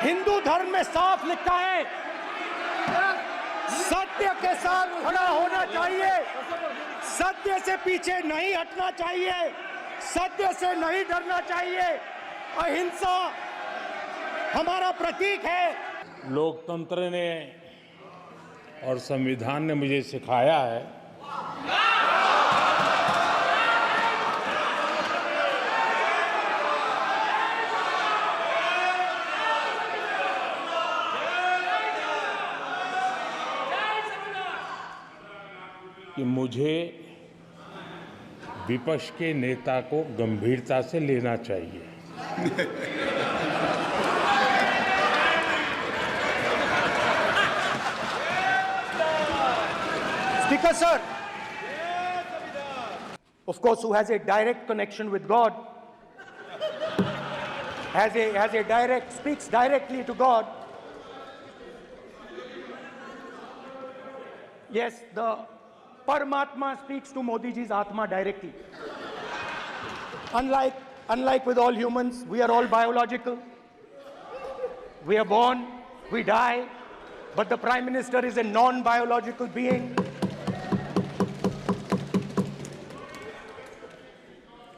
हिंदू धर्म में साफ लिखा है, सत्य के साथ खड़ा होना चाहिए, सत्य से पीछे नहीं हटना चाहिए, सत्य से नहीं डरना चाहिए। अहिंसा हमारा प्रतीक है। लोकतंत्र ने और संविधान ने मुझे सिखाया है कि मुझे विपक्ष के नेता को गंभीरता से लेना चाहिए। Speaker sir, of course, who has a direct connection with God, speaks directly to God. Yes, the Paramatma speaks to Modi ji's Atma directly. Unlike with all humans, we are all biological. We are born, we die, but the Prime Minister is a non-biological being.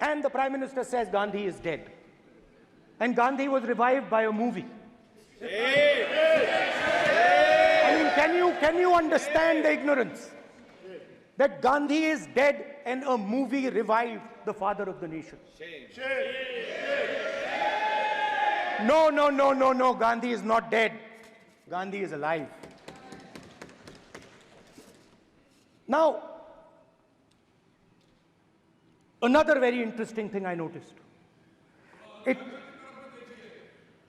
And the Prime Minister says Gandhi is dead. And Gandhi was revived by a movie. I mean, can you understand the ignorance? That Gandhi is dead and a movie revived the father of the nation. No, Gandhi is not dead. Gandhi is alive. Now, another very interesting thing I noticed.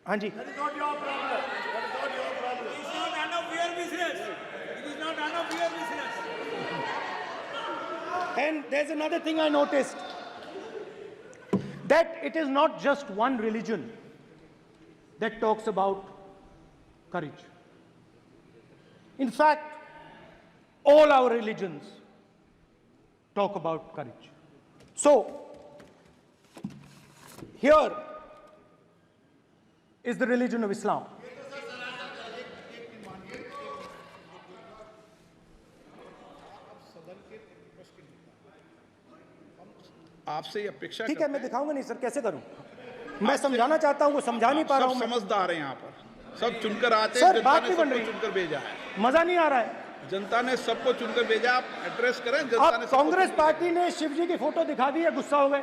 Anji. That is not your problem. That is not your problem. It is not none of your business. It is not none of your business. And there's another thing I noticed. That it is not just one religion that talks about courage. In fact, all our religions talk about courage. So, here is the religion of Islam. आपसे ये अपेक्षा ठीक है, मैं दिखाऊंगा नहीं sir, कैसे करूं? मैं समझाना चाहता हूं, वो समझा नहीं पा रहा हूं। सब समझदार हैं यहाँ पर, सब चुनकर आते हैं। सर, बात नहीं बन रही, चुनकर भेजा है, मजा नहीं आ रहा है। जनता ने सबको चुनकर भेजा। आप एड्रेस करें, जनता ने। कांग्रेस पार्टी ने शिव जी की फोटो दिखा दी है, गुस्सा हो गए।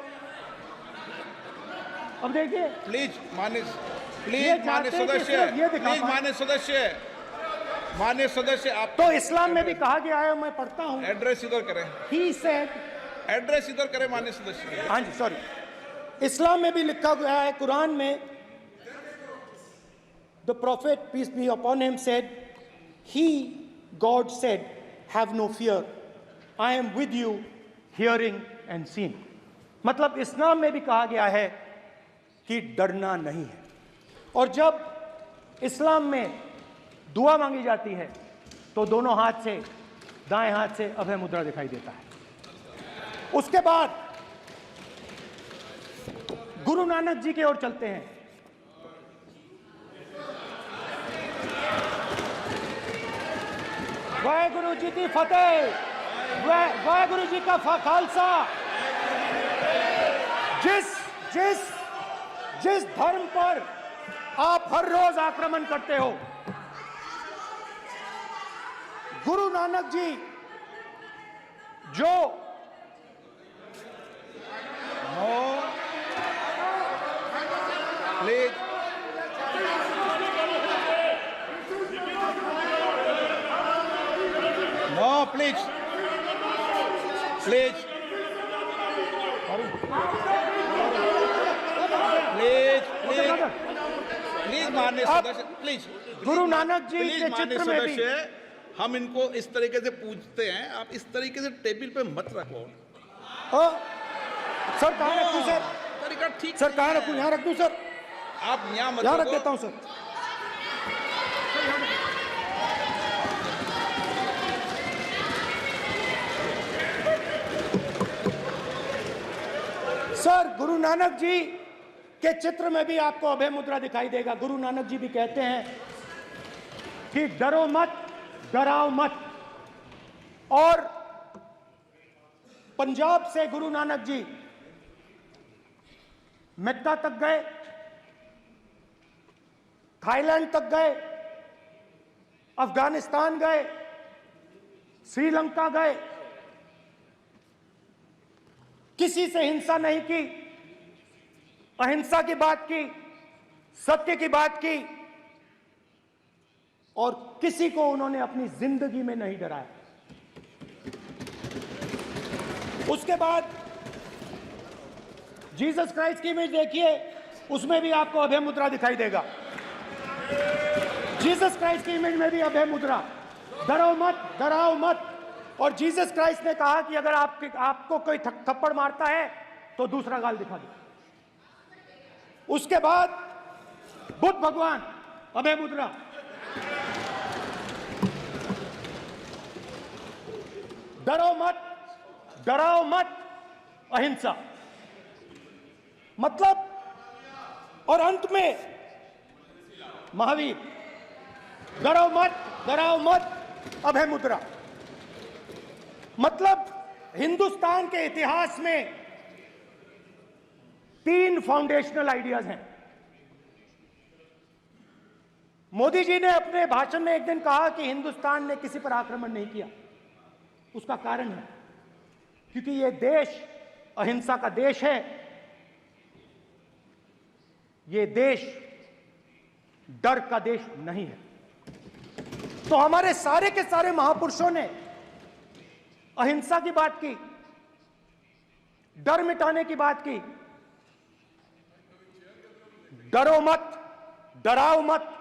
अब देखिए, प्लीज मान्य सदस्य, आप तो इस्लाम में भी कहा गया है, मैं पढ़ता हूं। एड्रेस इधर करें, He said, एड्रेस इधर करें मान्य सदस्य। हाँ जी, सॉरी, इस्लाम में भी लिखा गया है, कुरान में, the prophet peace be upon him said, God said, have no fear, I am with you, hearing and seeing. मतलब इस्लाम में भी कहा गया है कि डरना नहीं है। और जब इस्लाम में दुआ मांगी जाती है तो दोनों हाथ से, दाएं हाथ से अभय मुद्रा दिखाई देता है। उसके बाद गुरु नानक जी की ओर चलते हैं। वाहेगुरु जी की फतेह, वाहेगुरु जी का खालसा। जिस धर्म पर आप हर रोज आक्रमण करते हो, गुरु नानक जी जो प्लीज माननीय सदस्य, प्लीज। गुरु नानक जी के चित्र में भी हम इनको इस तरीके से पूछते हैं, आप इस तरीके से टेबल पे मत रखो। सर कहाँ रखूं सर? तरीका ठीक सर कहाँ रखूं? यहाँ रख दूं सर? आप यहाँ मत यहाँ रख देता हूँ सर। सर गुरु नानक जी के चित्र में भी आपको अभय मुद्रा दिखाई देगा। गुरु नानक जी भी कहते हैं कि डरो मत, डराओ मत। और पंजाब से गुरु नानक जी मेक्का तक गए, थाईलैंड तक गए, अफगानिस्तान गए, श्रीलंका गए, किसी से हिंसा नहीं की, अहिंसा की बात की, सत्य की बात की, और किसी को उन्होंने अपनी जिंदगी में नहीं डराया। उसके बाद जीसस क्राइस्ट की इमेज देखिए, उसमें भी आपको अभय मुद्रा दिखाई देगा। जीसस क्राइस्ट की इमेज में भी अभय मुद्रा, डरो मत, डराओ मत। और जीसस क्राइस्ट ने कहा कि अगर आपको कोई थप्पड़ मारता है तो दूसरा गाल दिखा दो। उसके बाद बुद्ध भगवान, अभय मुद्रा। डरो मत, डराओ मत, अहिंसा। मतलब, और अंत में महावीर, डरो मत, डराओ मत, अभय मुद्रा। मतलब हिंदुस्तान के इतिहास में 3 फाउंडेशनल आइडियाज हैं। मोदी जी ने अपने भाषण में एक दिन कहा कि हिंदुस्तान ने किसी पर आक्रमण नहीं किया। उसका कारण है क्योंकि यह देश अहिंसा का देश है। यह देश डर का देश नहीं है। तो हमारे सारे के सारे महापुरुषों ने अहिंसा की बात की, डर मिटाने की बात की। डरो मत, डराओ मत,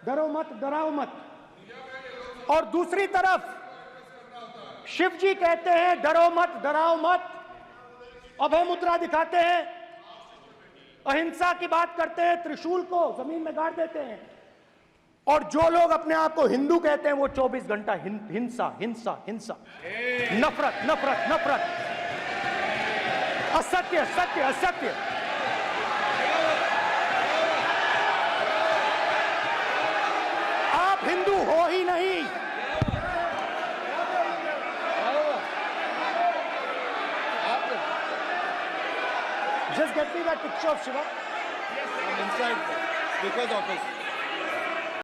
डरो मत, डराओ मत। और दूसरी तरफ शिव जी कहते हैं डरो मत, डराओ मत, अभय मुद्रा दिखाते हैं, अहिंसा की बात करते हैं, त्रिशूल को जमीन में गाड़ देते हैं। और जो लोग अपने आप को हिंदू कहते हैं वो 24 घंटा हिंसा, हिंसा, हिंसा, नफरत, नफरत, नफरत, असत्य, सत्य, असत्य। आप हिंदू हो ही नहीं। Just get me that picture of Shiva. Inside, because of his